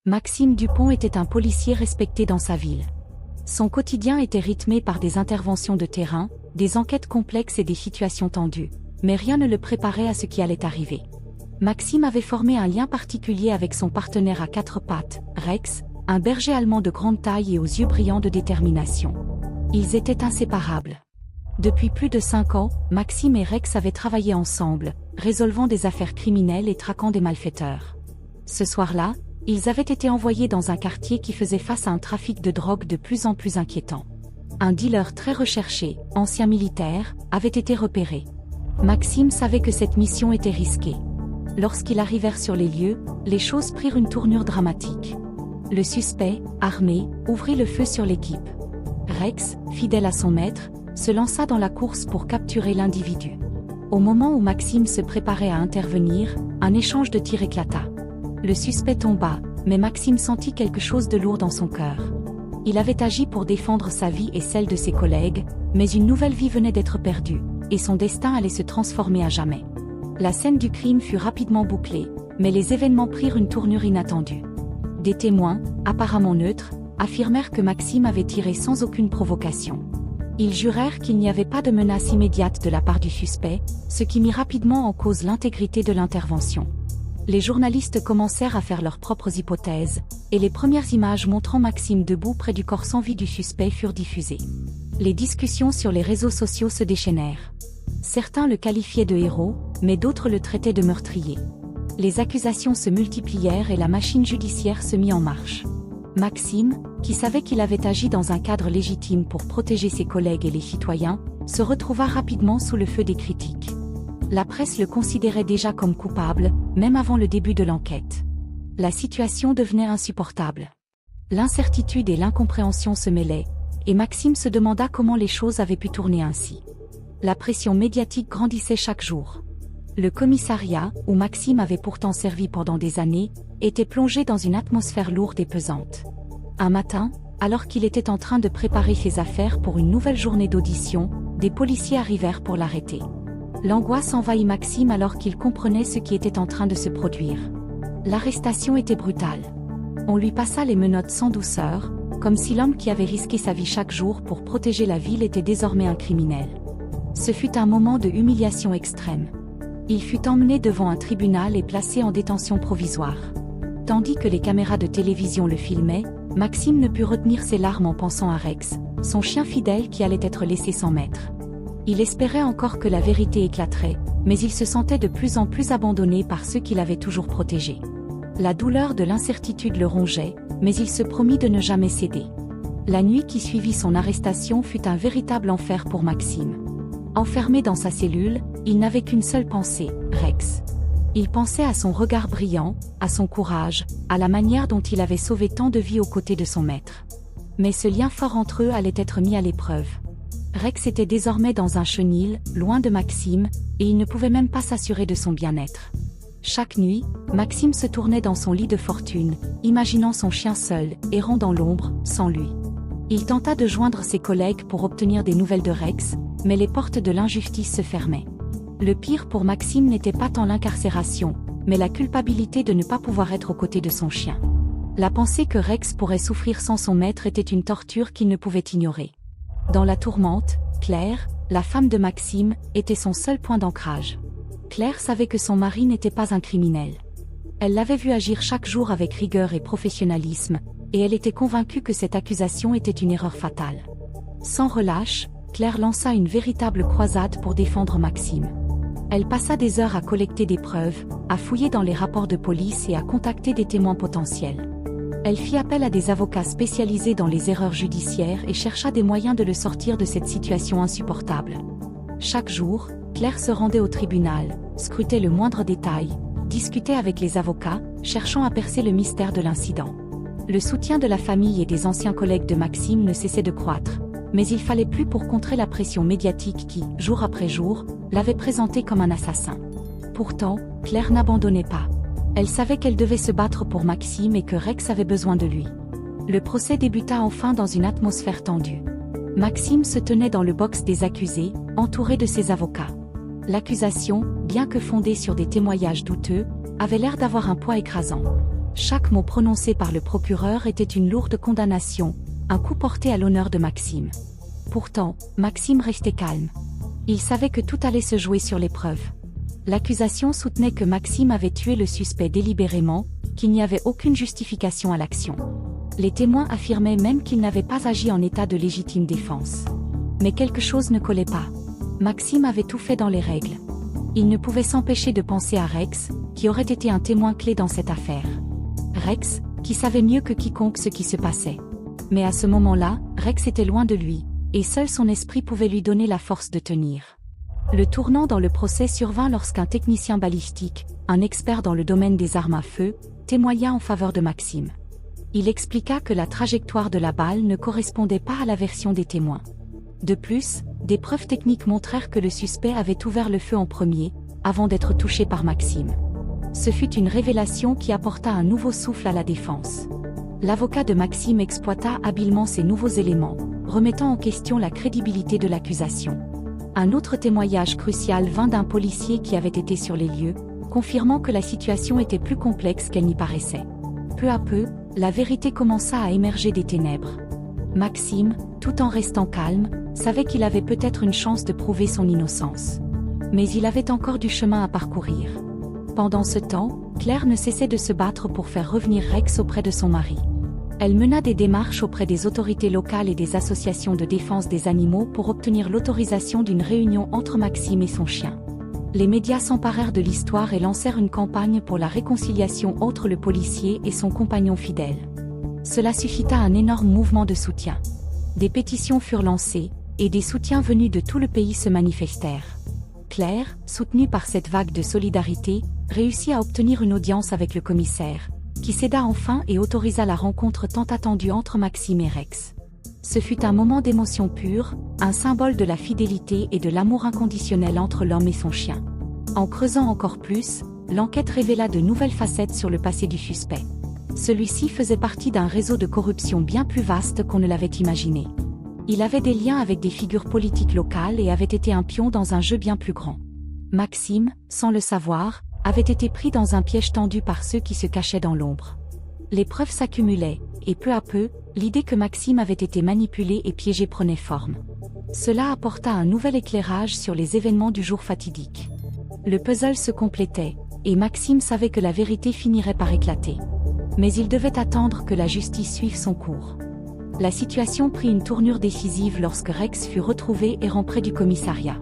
Maxime Dupont était un policier respecté dans sa ville. Son quotidien était rythmé par des interventions de terrain, des enquêtes complexes et des situations tendues, mais rien ne le préparait à ce qui allait arriver. Maxime avait formé un lien particulier avec son partenaire à quatre pattes, Rex, un berger allemand de grande taille et aux yeux brillants de détermination. Ils étaient inséparables. Depuis plus de 5 ans, Maxime et Rex avaient travaillé ensemble, résolvant des affaires criminelles et traquant des malfaiteurs. Ce soir-là, ils avaient été envoyés dans un quartier qui faisait face à un trafic de drogue de plus en plus inquiétant. Un dealer très recherché, ancien militaire, avait été repéré. Maxime savait que cette mission était risquée. Lorsqu'ils arrivèrent sur les lieux, les choses prirent une tournure dramatique. Le suspect, armé, ouvrit le feu sur l'équipe. Rex, fidèle à son maître, se lança dans la course pour capturer l'individu. Au moment où Maxime se préparait à intervenir, un échange de tirs éclata. Le suspect tomba, mais Maxime sentit quelque chose de lourd dans son cœur. Il avait agi pour défendre sa vie et celle de ses collègues, mais une nouvelle vie venait d'être perdue, et son destin allait se transformer à jamais. La scène du crime fut rapidement bouclée, mais les événements prirent une tournure inattendue. Des témoins, apparemment neutres, affirmèrent que Maxime avait tiré sans aucune provocation. Ils jurèrent qu'il n'y avait pas de menace immédiate de la part du suspect, ce qui mit rapidement en cause l'intégrité de l'intervention. Les journalistes commencèrent à faire leurs propres hypothèses, et les premières images montrant Maxime debout près du corps sans vie du suspect furent diffusées. Les discussions sur les réseaux sociaux se déchaînèrent. Certains le qualifiaient de héros, mais d'autres le traitaient de meurtrier. Les accusations se multiplièrent et la machine judiciaire se mit en marche. Maxime, qui savait qu'il avait agi dans un cadre légitime pour protéger ses collègues et les citoyens, se retrouva rapidement sous le feu des critiques. La presse le considérait déjà comme coupable, même avant le début de l'enquête. La situation devenait insupportable. L'incertitude et l'incompréhension se mêlaient, et Maxime se demanda comment les choses avaient pu tourner ainsi. La pression médiatique grandissait chaque jour. Le commissariat, où Maxime avait pourtant servi pendant des années, était plongé dans une atmosphère lourde et pesante. Un matin, alors qu'il était en train de préparer ses affaires pour une nouvelle journée d'audition, des policiers arrivèrent pour l'arrêter. L'angoisse envahit Maxime alors qu'il comprenait ce qui était en train de se produire. L'arrestation était brutale. On lui passa les menottes sans douceur, comme si l'homme qui avait risqué sa vie chaque jour pour protéger la ville était désormais un criminel. Ce fut un moment de humiliation extrême. Il fut emmené devant un tribunal et placé en détention provisoire. Tandis que les caméras de télévision le filmaient, Maxime ne put retenir ses larmes en pensant à Rex, son chien fidèle qui allait être laissé sans maître. Il espérait encore que la vérité éclaterait, mais il se sentait de plus en plus abandonné par ceux qui l'avaient toujours protégé. La douleur de l'incertitude le rongeait, mais il se promit de ne jamais céder. La nuit qui suivit son arrestation fut un véritable enfer pour Maxime. Enfermé dans sa cellule, il n'avait qu'une seule pensée, Rex. Il pensait à son regard brillant, à son courage, à la manière dont il avait sauvé tant de vies aux côtés de son maître. Mais ce lien fort entre eux allait être mis à l'épreuve. Rex était désormais dans un chenil, loin de Maxime, et il ne pouvait même pas s'assurer de son bien-être. Chaque nuit, Maxime se tournait dans son lit de fortune, imaginant son chien seul, errant dans l'ombre, sans lui. Il tenta de joindre ses collègues pour obtenir des nouvelles de Rex, mais les portes de l'injustice se fermaient. Le pire pour Maxime n'était pas tant l'incarcération, mais la culpabilité de ne pas pouvoir être aux côtés de son chien. La pensée que Rex pourrait souffrir sans son maître était une torture qu'il ne pouvait ignorer. Dans la tourmente, Claire, la femme de Maxime, était son seul point d'ancrage. Claire savait que son mari n'était pas un criminel. Elle l'avait vu agir chaque jour avec rigueur et professionnalisme, et elle était convaincue que cette accusation était une erreur fatale. Sans relâche, Claire lança une véritable croisade pour défendre Maxime. Elle passa des heures à collecter des preuves, à fouiller dans les rapports de police et à contacter des témoins potentiels. Elle fit appel à des avocats spécialisés dans les erreurs judiciaires et chercha des moyens de le sortir de cette situation insupportable. Chaque jour, Claire se rendait au tribunal, scrutait le moindre détail, discutait avec les avocats, cherchant à percer le mystère de l'incident. Le soutien de la famille et des anciens collègues de Maxime ne cessait de croître, mais il fallait plus pour contrer la pression médiatique qui, jour après jour, l'avait présenté comme un assassin. Pourtant, Claire n'abandonnait pas. Elle savait qu'elle devait se battre pour Maxime et que Rex avait besoin de lui. Le procès débuta enfin dans une atmosphère tendue. Maxime se tenait dans le box des accusés, entouré de ses avocats. L'accusation, bien que fondée sur des témoignages douteux, avait l'air d'avoir un poids écrasant. Chaque mot prononcé par le procureur était une lourde condamnation, un coup porté à l'honneur de Maxime. Pourtant, Maxime restait calme. Il savait que tout allait se jouer sur les preuves. L'accusation soutenait que Maxime avait tué le suspect délibérément, qu'il n'y avait aucune justification à l'action. Les témoins affirmaient même qu'il n'avait pas agi en état de légitime défense. Mais quelque chose ne collait pas. Maxime avait tout fait dans les règles. Il ne pouvait s'empêcher de penser à Rex, qui aurait été un témoin clé dans cette affaire. Rex, qui savait mieux que quiconque ce qui se passait. Mais à ce moment-là, Rex était loin de lui, et seul son esprit pouvait lui donner la force de tenir. Le tournant dans le procès survint lorsqu'un technicien balistique, un expert dans le domaine des armes à feu, témoigna en faveur de Maxime. Il expliqua que la trajectoire de la balle ne correspondait pas à la version des témoins. De plus, des preuves techniques montrèrent que le suspect avait ouvert le feu en premier, avant d'être touché par Maxime. Ce fut une révélation qui apporta un nouveau souffle à la défense. L'avocat de Maxime exploita habilement ces nouveaux éléments, remettant en question la crédibilité de l'accusation. Un autre témoignage crucial vint d'un policier qui avait été sur les lieux, confirmant que la situation était plus complexe qu'elle n'y paraissait. Peu à peu, la vérité commença à émerger des ténèbres. Maxime, tout en restant calme, savait qu'il avait peut-être une chance de prouver son innocence. Mais il avait encore du chemin à parcourir. Pendant ce temps, Claire ne cessait de se battre pour faire revenir Rex auprès de son mari. Elle mena des démarches auprès des autorités locales et des associations de défense des animaux pour obtenir l'autorisation d'une réunion entre Maxime et son chien. Les médias s'emparèrent de l'histoire et lancèrent une campagne pour la réconciliation entre le policier et son compagnon fidèle. Cela suscita un énorme mouvement de soutien. Des pétitions furent lancées, et des soutiens venus de tout le pays se manifestèrent. Claire, soutenue par cette vague de solidarité, réussit à obtenir une audience avec le commissaire, qui céda enfin et autorisa la rencontre tant attendue entre Maxime et Rex. Ce fut un moment d'émotion pure, un symbole de la fidélité et de l'amour inconditionnel entre l'homme et son chien. En creusant encore plus, l'enquête révéla de nouvelles facettes sur le passé du suspect. Celui-ci faisait partie d'un réseau de corruption bien plus vaste qu'on ne l'avait imaginé. Il avait des liens avec des figures politiques locales et avait été un pion dans un jeu bien plus grand. Maxime, sans le savoir, avait été pris dans un piège tendu par ceux qui se cachaient dans l'ombre. Les preuves s'accumulaient, et peu à peu, l'idée que Maxime avait été manipulé et piégé prenait forme. Cela apporta un nouvel éclairage sur les événements du jour fatidique. Le puzzle se complétait, et Maxime savait que la vérité finirait par éclater. Mais il devait attendre que la justice suive son cours. La situation prit une tournure décisive lorsque Rex fut retrouvé errant près du commissariat.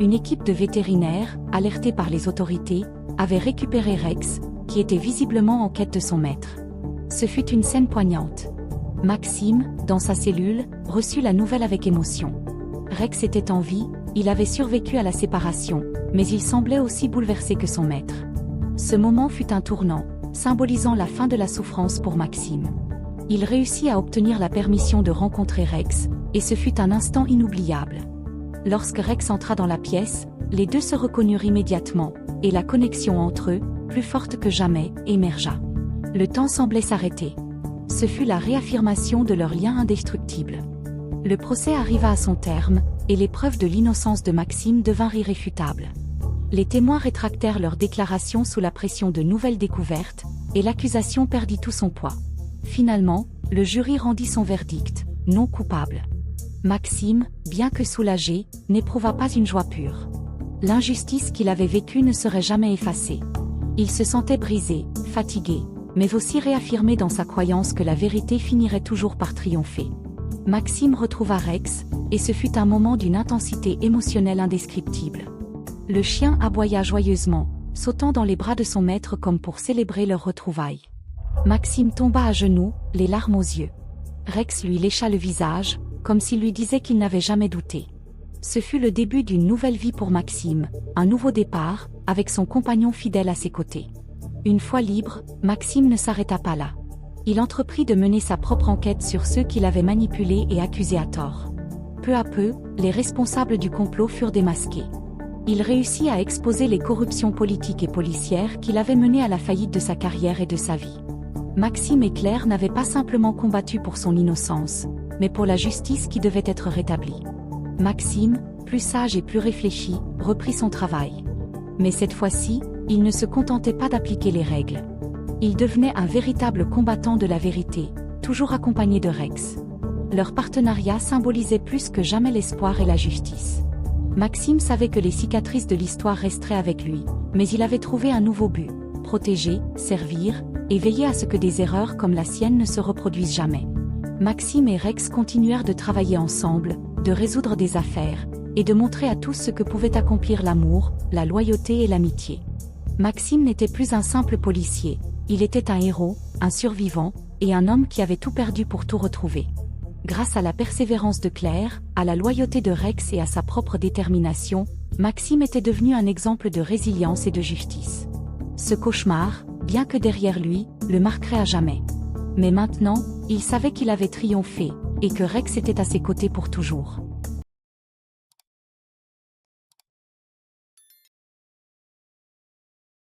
Une équipe de vétérinaires, alertée par les autorités, avait récupéré Rex, qui était visiblement en quête de son maître. Ce fut une scène poignante. Maxime, dans sa cellule, reçut la nouvelle avec émotion. Rex était en vie, il avait survécu à la séparation, mais il semblait aussi bouleversé que son maître. Ce moment fut un tournant, symbolisant la fin de la souffrance pour Maxime. Il réussit à obtenir la permission de rencontrer Rex, et ce fut un instant inoubliable. Lorsque Rex entra dans la pièce, les deux se reconnurent immédiatement, et la connexion entre eux, plus forte que jamais, émergea. Le temps semblait s'arrêter. Ce fut la réaffirmation de leur lien indestructible. Le procès arriva à son terme, et les preuves de l'innocence de Maxime devinrent irréfutables. Les témoins rétractèrent leurs déclarations sous la pression de nouvelles découvertes, et l'accusation perdit tout son poids. Finalement, le jury rendit son verdict, non coupable. Maxime, bien que soulagé, n'éprouva pas une joie pure. L'injustice qu'il avait vécue ne serait jamais effacée. Il se sentait brisé, fatigué, mais aussi réaffirmé dans sa croyance que la vérité finirait toujours par triompher. Maxime retrouva Rex, et ce fut un moment d'une intensité émotionnelle indescriptible. Le chien aboya joyeusement, sautant dans les bras de son maître comme pour célébrer leur retrouvaille. Maxime tomba à genoux, les larmes aux yeux. Rex lui lécha le visage, comme s'il lui disait qu'il n'avait jamais douté. Ce fut le début d'une nouvelle vie pour Maxime, un nouveau départ, avec son compagnon fidèle à ses côtés. Une fois libre, Maxime ne s'arrêta pas là. Il entreprit de mener sa propre enquête sur ceux qui l'avaient manipulé et accusé à tort. Peu à peu, les responsables du complot furent démasqués. Il réussit à exposer les corruptions politiques et policières qui l'avaient mené à la faillite de sa carrière et de sa vie. Maxime et Claire n'avaient pas simplement combattu pour son innocence, mais pour la justice qui devait être rétablie. Maxime, plus sage et plus réfléchi, reprit son travail. Mais cette fois-ci, il ne se contentait pas d'appliquer les règles. Il devenait un véritable combattant de la vérité, toujours accompagné de Rex. Leur partenariat symbolisait plus que jamais l'espoir et la justice. Maxime savait que les cicatrices de l'histoire resteraient avec lui, mais il avait trouvé un nouveau but: protéger, servir, et veiller à ce que des erreurs comme la sienne ne se reproduisent jamais. Maxime et Rex continuèrent de travailler ensemble, de résoudre des affaires, et de montrer à tous ce que pouvait accomplir l'amour, la loyauté et l'amitié. Maxime n'était plus un simple policier, il était un héros, un survivant, et un homme qui avait tout perdu pour tout retrouver. Grâce à la persévérance de Claire, à la loyauté de Rex et à sa propre détermination, Maxime était devenu un exemple de résilience et de justice. Ce cauchemar, bien que derrière lui, le marquerait à jamais. Mais maintenant, il savait qu'il avait triomphé, et que Rex était à ses côtés pour toujours.